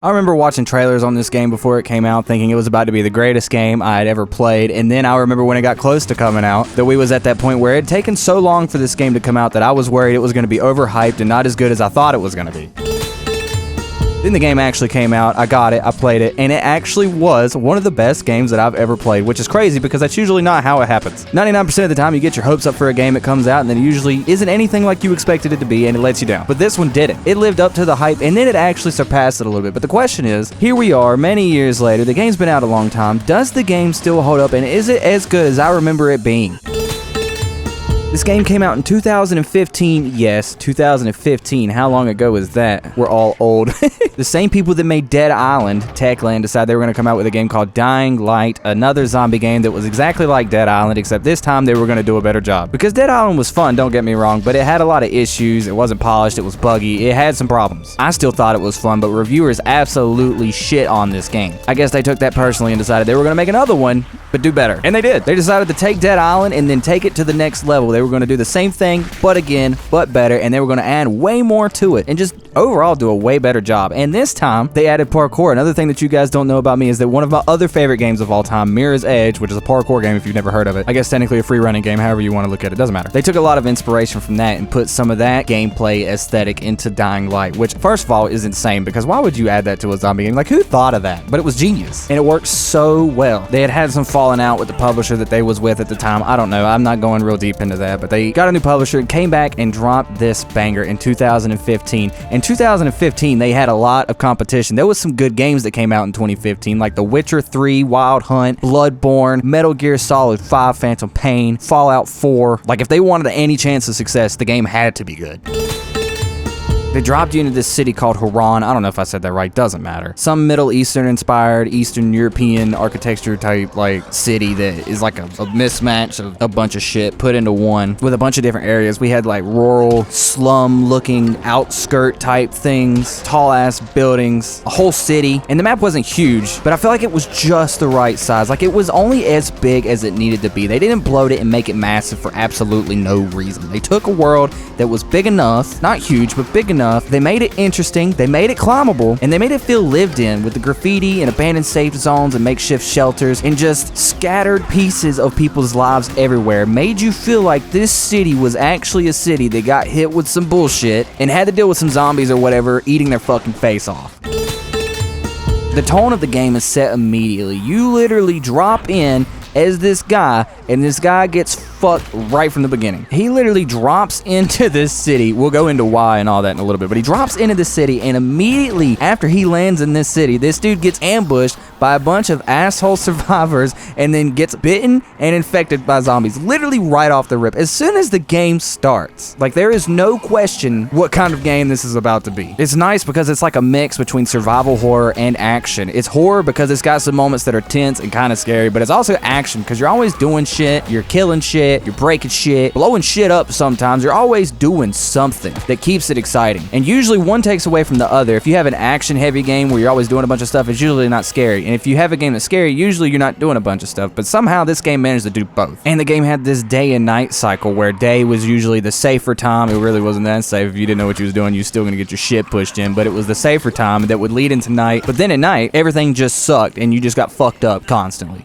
I remember watching trailers on this game before it came out, thinking it was about to be the greatest game I had ever played, and then I remember when it got close to coming out, that we was at that point where it had taken so long for this game to come out that I was worried it was going to be overhyped and not as good as I thought it was going to be. Then the game actually came out, I got it, I played it, and it actually was one of the best games that I've ever played, which is crazy because that's usually not how it happens. 99% of the time you get your hopes up for a game, it comes out, and then it usually isn't anything like you expected it to be, and it lets you down. But this one didn't. It lived up to the hype, and then it actually surpassed it a little bit. But the question is, here we are, many years later, the game's been out a long time, does the game still hold up, and is it as good as I remember it being? This game came out in 2015. Yes, 2015. How long ago was that? We're all old. The same people that made Dead Island, Techland, decided they were going to come out with a game called Dying Light, another zombie game that was exactly like Dead Island, except this time they were going to do a better job. Because Dead Island was fun, don't get me wrong, but it had a lot of issues. It wasn't polished, it was buggy, it had some problems. I still thought it was fun, but reviewers absolutely shit on this game. I guess they took that personally and decided they were going to make another one, but do better. And they did. They decided to take Dead Island and then take it to the next level. They were going to do the same thing, but again, but better, and they were going to add way more to it and just overall do a way better job. And this time, they added parkour. Another thing that you guys don't know about me is that one of my other favorite games of all time, Mirror's Edge, which is a parkour game if you've never heard of it. I guess technically a free running game, however you want to look at it, doesn't matter. They took a lot of inspiration from that and put some of that gameplay aesthetic into Dying Light, which first of all is insane because why would you add that to a zombie game? Like, who thought of that? But it was genius, and it worked so well. They had some falling out with the publisher that they was with at the time. I don't know. I'm not going real deep into that, but they got a new publisher, came back and dropped this banger in 2015. In 2015, they had a lot of competition. There was some good games that came out in 2015, like The Witcher 3, Wild Hunt, Bloodborne, Metal Gear Solid 5, Phantom Pain, Fallout 4. Like, if they wanted any chance of success, the game had to be good. They dropped you into this city called Haran. I don't know if I said that right, doesn't matter. Some Middle Eastern inspired, Eastern European architecture type like city that is like a mismatch of a bunch of shit put into one with a bunch of different areas. We had like rural, slum looking outskirt type things, tall ass buildings, a whole city. And the map wasn't huge, but I feel like it was just the right size. Like it was only as big as it needed to be. They didn't bloat it and make it massive for absolutely no reason. They took a world that was big enough, not huge, but big enough. They made it interesting, they made it climbable, and they made it feel lived in with the graffiti and abandoned safe zones and makeshift shelters and just scattered pieces of people's lives everywhere. Made you feel like this city was actually a city that got hit with some bullshit and had to deal with some zombies or whatever eating their fucking face off. The tone of the game is set immediately. You literally drop in as this guy, and this guy gets fucked right from the beginning. He literally drops into this city. We'll go into why and all that in a little bit, but he drops into the city, and immediately after he lands in this city, this dude gets ambushed by a bunch of asshole survivors and then gets bitten and infected by zombies, literally right off the rip. As soon as the game starts, like there is no question what kind of game this is about to be. It's nice because it's like a mix between survival horror and action. It's horror because it's got some moments that are tense and kind of scary, but it's also action because you're always doing shit, you're killing shit, you're breaking shit, blowing shit up sometimes. You're always doing something that keeps it exciting. And usually one takes away from the other. If you have an action heavy game where you're always doing a bunch of stuff, it's usually not scary. And if you have a game that's scary, usually you're not doing a bunch of stuff, but somehow this game managed to do both. And the game had this day and night cycle where day was usually the safer time. It really wasn't that safe. If you didn't know what you was doing, you were still gonna get your shit pushed in, but it was the safer time that would lead into night. But then at night, everything just sucked and you just got fucked up constantly.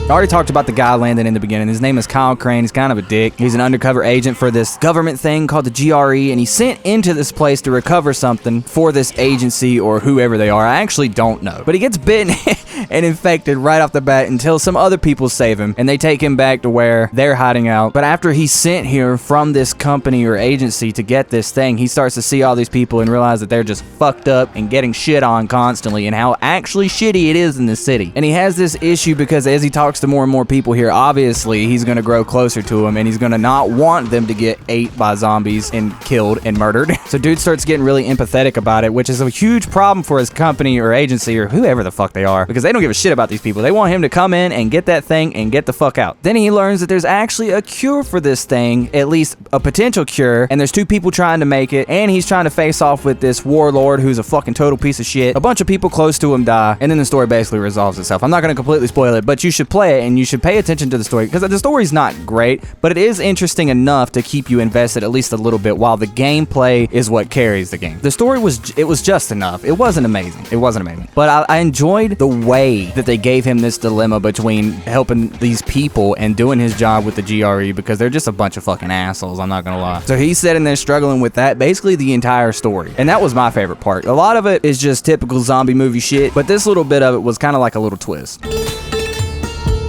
I already talked about the guy landing in the beginning. His name is Kyle Crane. He's kind of a dick. He's an undercover agent for this government thing called the GRE, and he's sent into this place to recover something for this agency or whoever they are. I actually don't know. But he gets bitten and infected right off the bat until some other people save him, and they take him back to where they're hiding out. But after he's sent here from this company or agency to get this thing, he starts to see all these people and realize that they're just fucked up and getting shit on constantly and how actually shitty it is in this city. And he has this issue because as he talks to more and more people here, obviously he's going to grow closer to them and he's going to not want them to get ate by zombies and killed and murdered. So dude starts getting really empathetic about it, which is a huge problem for his company or agency or whoever the fuck they are, because they don't give a shit about these people. They want him to come in and get that thing and get the fuck out. Then he learns that there's actually a cure for this thing, at least a potential cure, and there's 2 people trying to make it, and he's trying to face off with this warlord who's a fucking total piece of shit. A bunch of people close to him die, and then the story basically resolves itself. I'm not going to completely spoil it, but you should play it, and you should pay attention to the story, because the story's not great, but it is interesting enough to keep you invested at least a little bit, while the gameplay is what carries the game. The story was just enough. It wasn't amazing. It wasn't amazing. But I enjoyed the way that they gave him this dilemma between helping these people and doing his job with the GRE, because they're just a bunch of fucking assholes, I'm not gonna lie. So he's sitting there struggling with that basically the entire story. And that was my favorite part. A lot of it is just typical zombie movie shit, but this little bit of it was kind of like a little twist.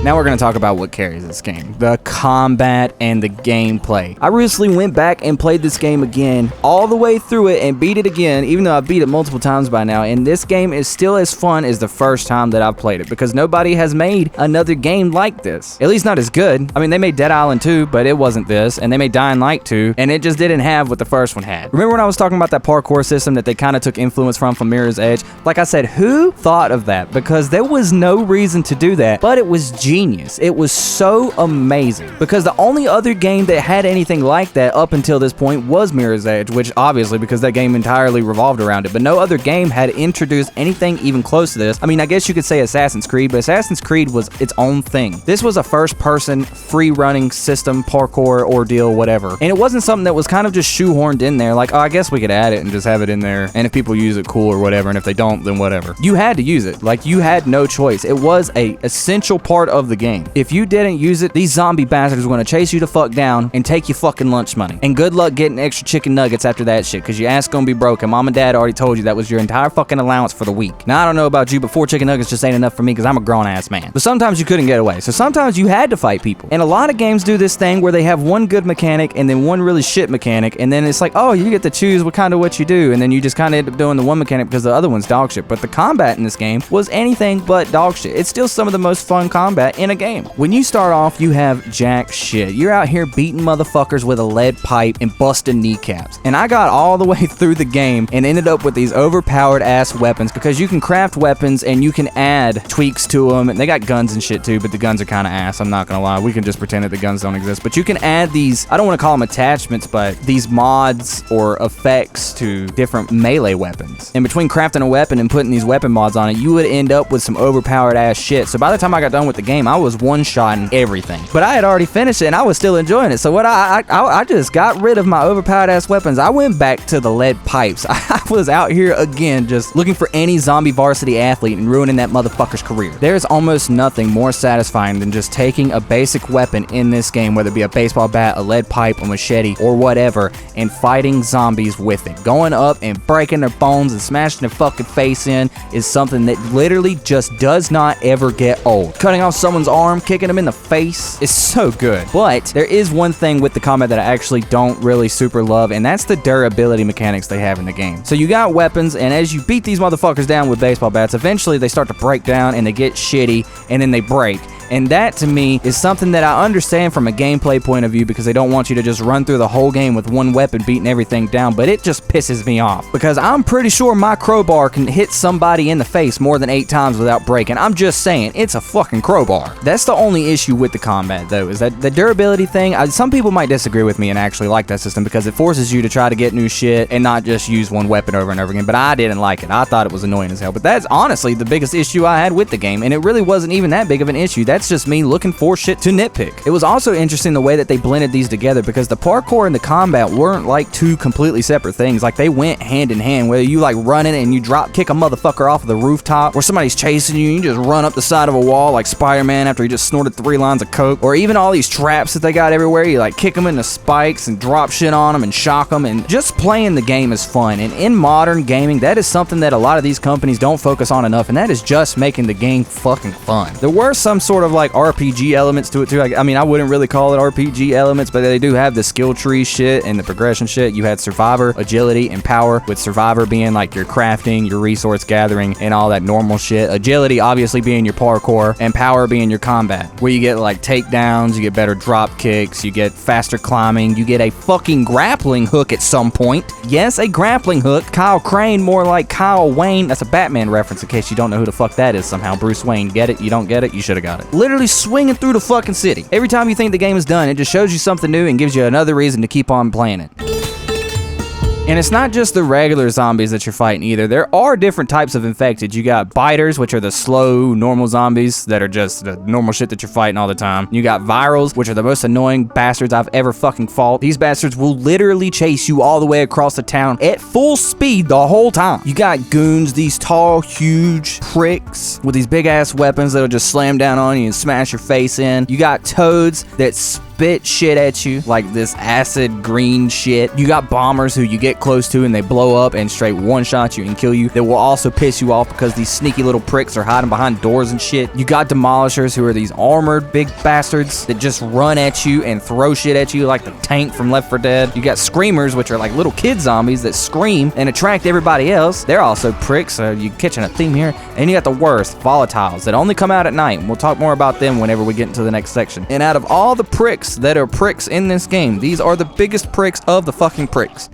Now we're going to talk about what carries this game. The combat and the gameplay. I recently went back and played this game again, all the way through it, and beat it again, even though I beat it multiple times by now, and this game is still as fun as the first time that I've played it, because nobody has made another game like this. At least not as good. I mean, they made Dead Island 2, but it wasn't this, and they made Dying Light 2, and it just didn't have what the first one had. Remember when I was talking about that parkour system that they kind of took influence from Mirror's Edge? Like I said, who thought of that? Because there was no reason to do that, but it was genius. It was so amazing, because the only other game that had anything like that up until this point was Mirror's Edge, which obviously because that game entirely revolved around it, but no other game had introduced anything even close to this. I mean, I guess you could say Assassin's Creed, but Assassin's Creed was its own thing. This was a first-person, free-running system, parkour, ordeal, whatever, and it wasn't something that was kind of just shoehorned in there, like, oh, I guess we could add it and just have it in there, and if people use it, cool, or whatever, and if they don't, then whatever. You had to use it. Like, you had no choice. It was a essential part of the game. If you didn't use it, these zombie bastards were going to chase you the fuck down and take your fucking lunch money. And good luck getting extra chicken nuggets after that shit, because your ass gonna be broken. Mom and dad already told you that was your entire fucking allowance for the week. Now, I don't know about you, but 4 chicken nuggets just ain't enough for me, because I'm a grown-ass man. But sometimes you couldn't get away, so sometimes you had to fight people. And a lot of games do this thing where they have one good mechanic and then one really shit mechanic, and then it's like, oh, you get to choose what you do, and then you just kind of end up doing the one mechanic because the other one's dog shit. But the combat in this game was anything but dog shit. It's still some of the most fun combat in a game. When you start off, you have jack shit. You're out here beating motherfuckers with a lead pipe and busting kneecaps. And I got all the way through the game and ended up with these overpowered ass weapons, because you can craft weapons and you can add tweaks to them. And they got guns and shit too, but the guns are kind of ass, I'm not gonna lie. We can just pretend that the guns don't exist. But you can add these, I don't want to call them attachments, but these mods or effects to different melee weapons. And between crafting a weapon and putting these weapon mods on it, you would end up with some overpowered ass shit. So by the time I got done with the game, I was one-shotting everything. But I had already finished it and I was still enjoying it. So what I just got rid of my overpowered ass weapons. I went back to the lead pipes. I was out here again just looking for any zombie varsity athlete and ruining that motherfucker's career. There's almost nothing more satisfying than just taking a basic weapon in this game, whether it be a baseball bat, a lead pipe, a machete, or whatever, and fighting zombies with it. Going up and breaking their bones and smashing their fucking face in is something that literally just does not ever get old. Cutting off someone's arm, kicking them in the face is so good. But there is one thing with the combat that I actually don't really super love, and that's the durability mechanics they have in the game. So you got weapons, and as you beat these motherfuckers down with baseball bats, eventually they start to break down and they get shitty, and then they break. And that, to me, is something that I understand from a gameplay point of view, because they don't want you to just run through the whole game with one weapon beating everything down, but it just pisses me off. Because I'm pretty sure my crowbar can hit somebody in the face more than 8 times without breaking. I'm just saying, it's a fucking crowbar. That's the only issue with the combat, though, is that the durability thing. Some people might disagree with me and actually like that system, because it forces you to try to get new shit and not just use one weapon over and over again, but I didn't like it. I thought it was annoying as hell. But that's honestly the biggest issue I had with the game, and it really wasn't even that big of an issue. That's just me looking for shit to nitpick. It was also interesting the way that they blended these together, because the parkour and the combat weren't like 2 completely separate things. Like, they went hand in hand. Whether you like running and you drop kick a motherfucker off of the rooftop, or somebody's chasing you and you just run up the side of a wall like Spider-Man after he just snorted 3 lines of coke, or even all these traps that they got everywhere, you like kick them into spikes and drop shit on them and shock them, and just playing the game is fun. And in modern gaming, that is something that a lot of these companies don't focus on enough, and that is just making the game fucking fun. There were some sort of like RPG elements to it too. I mean, I wouldn't really call it RPG elements, but they do have the skill tree shit and the progression shit. You had survivor, agility, and power, with survivor being like your crafting, your resource gathering, and all that normal shit. Agility obviously being your parkour, and power being your combat, where you get like takedowns, you get better drop kicks, you get faster climbing, you get a fucking grappling hook at some point. Yes, a grappling hook. Kyle Crane, more like Kyle Wayne. That's a Batman reference in case you don't know who the fuck that is somehow. Bruce Wayne. Get it? You don't get it? You should have got it. Literally swinging through the fucking city. Every time you think the game is done, it just shows you something new and gives you another reason to keep on playing it. And it's not just the regular zombies that you're fighting either. There are different types of infected. You got biters, which are the slow, normal zombies that are just the normal shit that you're fighting all the time. You got virals, which are the most annoying bastards I've ever fucking fought. These bastards will literally chase you all the way across the town at full speed the whole time. You got goons, these tall, huge pricks with these big ass weapons that'll just slam down on you and smash your face in. You got toads that spit shit at you, like this acid green shit. You got bombers who you get close to and they blow up and straight one-shot you and kill you. That will also piss you off because these sneaky little pricks are hiding behind doors and shit. You got demolishers who are these armored big bastards that just run at you and throw shit at you like the tank from Left 4 Dead. You got screamers, which are like little kid zombies that scream and attract everybody else. They're also pricks, so you're catching a theme here. And you got the worst, volatiles, that only come out at night. And we'll talk more about them whenever we get into the next section. And out of all the pricks that are pricks in this game, these are the biggest pricks of the fucking pricks.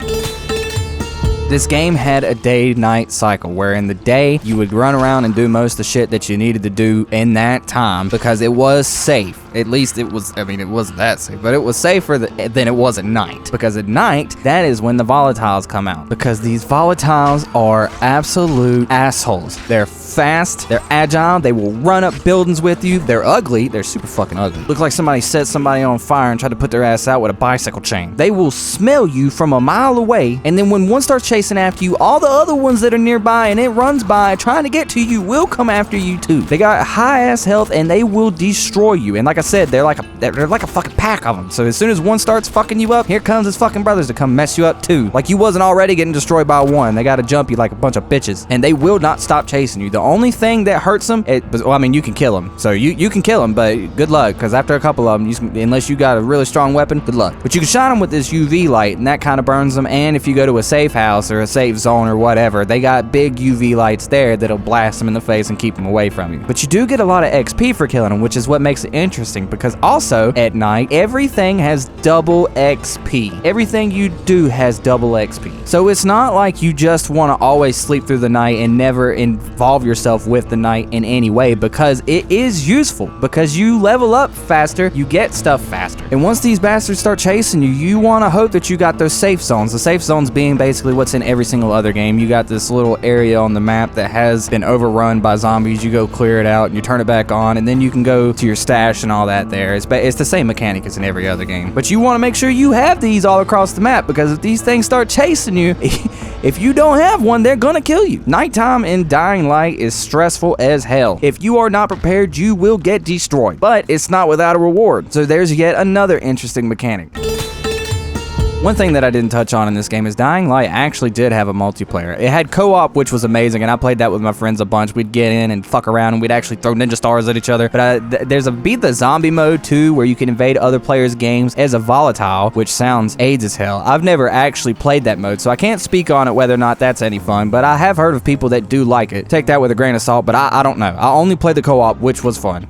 This game had a day-night cycle where in the day you would run around and do most of the shit that you needed to do in that time because it was safe. At least it was, I mean, it wasn't that safe, but it was safer than it was at night. Because at night, that is when the volatiles come out. Because these volatiles are absolute assholes. They're fast, they're agile, they will run up buildings with you. They're ugly, they're super fucking ugly. Look like somebody set somebody on fire and tried to put their ass out with a bicycle chain. They will smell you from a mile away, and then when one starts chasing after you, all the other ones that are nearby and it runs by trying to get to you will come after you too. They got high ass health and they will destroy you. And like I said, they're like a fucking pack of them. So as soon as one starts fucking you up, here comes his fucking brothers to come mess you up too. Like you wasn't already getting destroyed by one. They gotta jump you like a bunch of bitches, and they will not stop chasing you. The only thing that hurts them, well, I mean, you can kill them. So you can kill them, but good luck, because after a couple of them, unless you got a really strong weapon, good luck. But you can shine them with this UV light, and that kind of burns them. And if you go to a safe house or a safe zone or whatever, they got big UV lights there that'll blast them in the face and keep them away from you. But you do get a lot of XP for killing them, which is what makes it interesting, because also at night, everything has double XP. Everything you do has double XP. So it's not like you just want to always sleep through the night and never involve yourself with the night in any way, because it is useful, because you level up faster, you get stuff faster. And once these bastards start chasing you, you want to hope that you got those safe zones. The safe zones being basically what's in every single other game. You got this little area on the map that has been overrun by zombies. You go clear it out and you turn it back on, and then you can go to your stash and all that there. It's the same mechanic as in every other game. But you want to make sure you have these all across the map, because if these things start chasing you, if you don't have one, they're gonna kill you. Nighttime in Dying Light is stressful as hell. If you are not prepared, you will get destroyed. But it's not without a reward. So there's yet another interesting mechanic. One thing that I didn't touch on in this game is Dying Light actually did have a multiplayer. It had co-op, which was amazing, and I played that with my friends a bunch. We'd get in and fuck around, and we'd actually throw ninja stars at each other. But there's a Beat the Zombie mode too, where you can invade other players' games as a volatile, which sounds AIDS as hell. I've never actually played that mode, so I can't speak on it whether or not that's any fun, but I have heard of people that do like it. Take that with a grain of salt, but I don't know. I only played the co-op, which was fun.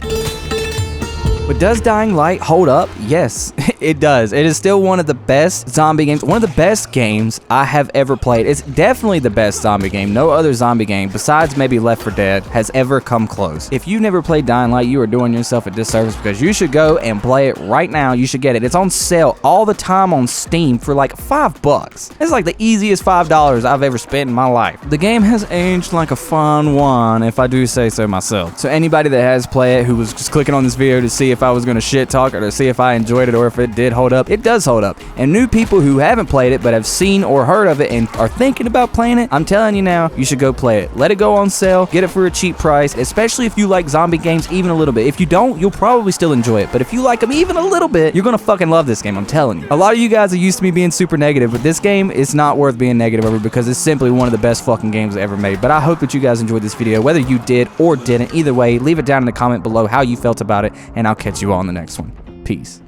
But does Dying Light hold up? Yes, it does. It is still one of the best zombie games, one of the best games I have ever played. It's definitely the best zombie game. No other zombie game, besides maybe Left 4 Dead, has ever come close. If you've never played Dying Light, you are doing yourself a disservice, because you should go and play it right now. You should get it. It's on sale all the time on Steam for like $5. It's like the easiest $5 I've ever spent in my life. The game has aged like a fine wine, if I do say so myself. So anybody that has played it, who was just clicking on this video to see if I was going to shit talk or to see if I enjoyed it or if it did hold up, it does hold up. And new people who haven't played it but have seen or heard of it and are thinking about playing it, I'm telling you now, you should go play it. Let it go on sale, get it for a cheap price, especially if you like zombie games even a little bit. If you don't, you'll probably still enjoy it, but if you like them even a little bit, you're gonna fucking love this game, I'm telling you. A lot of you guys are used to me being super negative, but this game is not worth being negative over, because it's simply one of the best fucking games ever made. But I hope that you guys enjoyed this video, whether you did or didn't. Either way, leave it down in the comment below how you felt about it, and I'll catch you all in the next one. Peace.